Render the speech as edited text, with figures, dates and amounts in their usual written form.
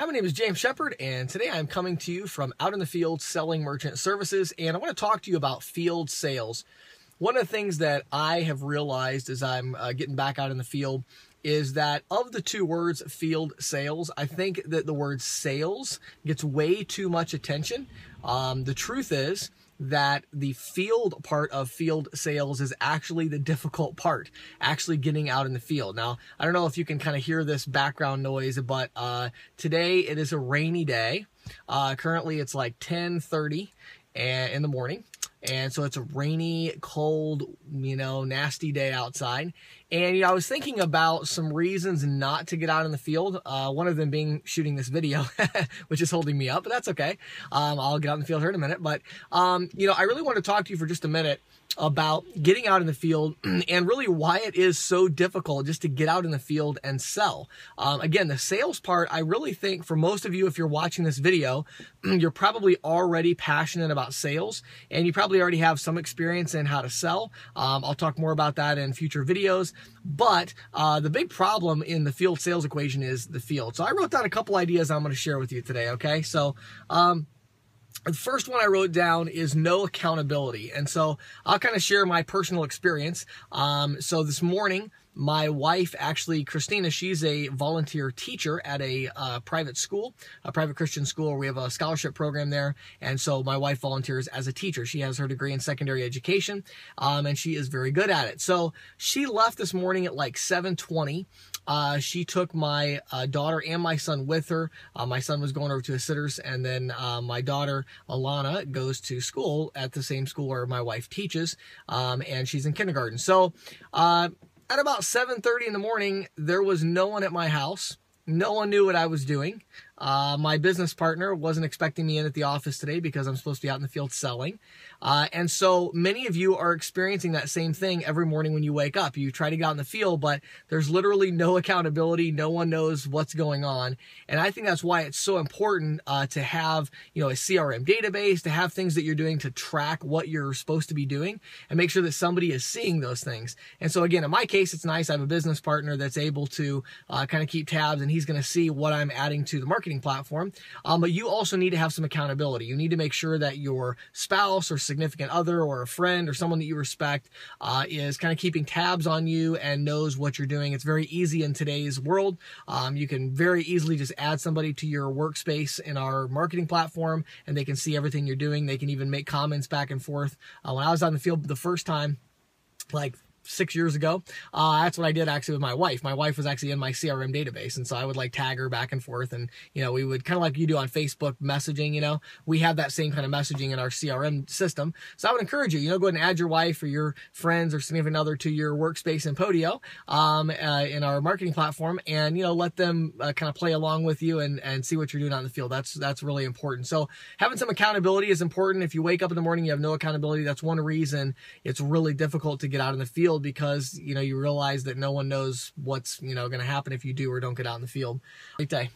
Hi, my name is James Shepard, and today I'm coming to you from out in the field selling merchant services, and I want to talk to you about field sales. One of the things that I have realized as I'm getting back out in the field is that of the two words, field sales, I think that the word sales gets way too much attention. The truth is that the field part of field sales is actually the difficult part, actually getting out in the field. Now, I don't know if you can kind of hear this background noise, but today it is a rainy day. Currently it's like 10:30 in the morning. And so it's a rainy, cold, nasty day outside. And, I was thinking about some reasons not to get out in the field. One of them being shooting this video, which is holding me up, but that's okay. I'll get out in the field here in a minute. But, I really want to talk to you for just a minute about getting out in the field and really why it is so difficult just to get out in the field and sell. Again, the sales part, I really think for most of you, if you're watching this video, you're probably already passionate about sales and you probably already have some experience in how to sell. I'll talk more about that in future videos, but the big problem in the field sales equation is the field. So I wrote down a couple ideas I'm going to share with you today, okay? So, the first one I wrote down is no accountability. And so I'll kind of share my personal experience. So this morning, my wife, actually, Christina, she's a volunteer teacher at a private school, a private Christian school. We have a scholarship program there. And so my wife volunteers as a teacher. She has her degree in secondary education, and she is very good at it. So she left this morning at like 7:20. She took my daughter and my son with her. My son was going over to his sitters, and then my daughter, Alana, goes to school at the same school where my wife teaches, and she's in kindergarten. So at about 7:30 in the morning, there was no one at my house. No one knew what I was doing. My business partner wasn't expecting me in at the office today because I'm supposed to be out in the field selling. And so many of you are experiencing that same thing every morning when you wake up. You try to get out in the field, but there's literally no accountability. No one knows what's going on. And I think that's why it's so important to have, a CRM database, to have things that you're doing to track what you're supposed to be doing and make sure that somebody is seeing those things. And so again, in my case, it's nice. I have a business partner that's able to kind of keep tabs, and he's going to see what I'm adding to the marketing platform. But you also need to have some accountability. You need to make sure that your spouse or significant other or a friend or someone that you respect is kind of keeping tabs on you and knows what you're doing. It's very easy in today's world. You can very easily just add somebody to your workspace in our marketing platform, and they can see everything you're doing. They can even make comments back and forth. When I was on the field the first time, like 6 years ago, that's what I did actually with my wife. My wife was actually in my CRM database, and so I would like tag her back and forth, and we would kind of like you do on Facebook messaging. We have that same kind of messaging in our CRM system. So I would encourage you, go ahead and add your wife or your friends or significant other to your workspace in Podio in our marketing platform, and let them kind of play along with you and see what you're doing out in the field. That's really important. So having some accountability is important. If you wake up in the morning, you have no accountability, that's one reason it's really difficult to get out in the field, because you realize that no one knows what's going to happen if you do or don't get out in the field. Great day.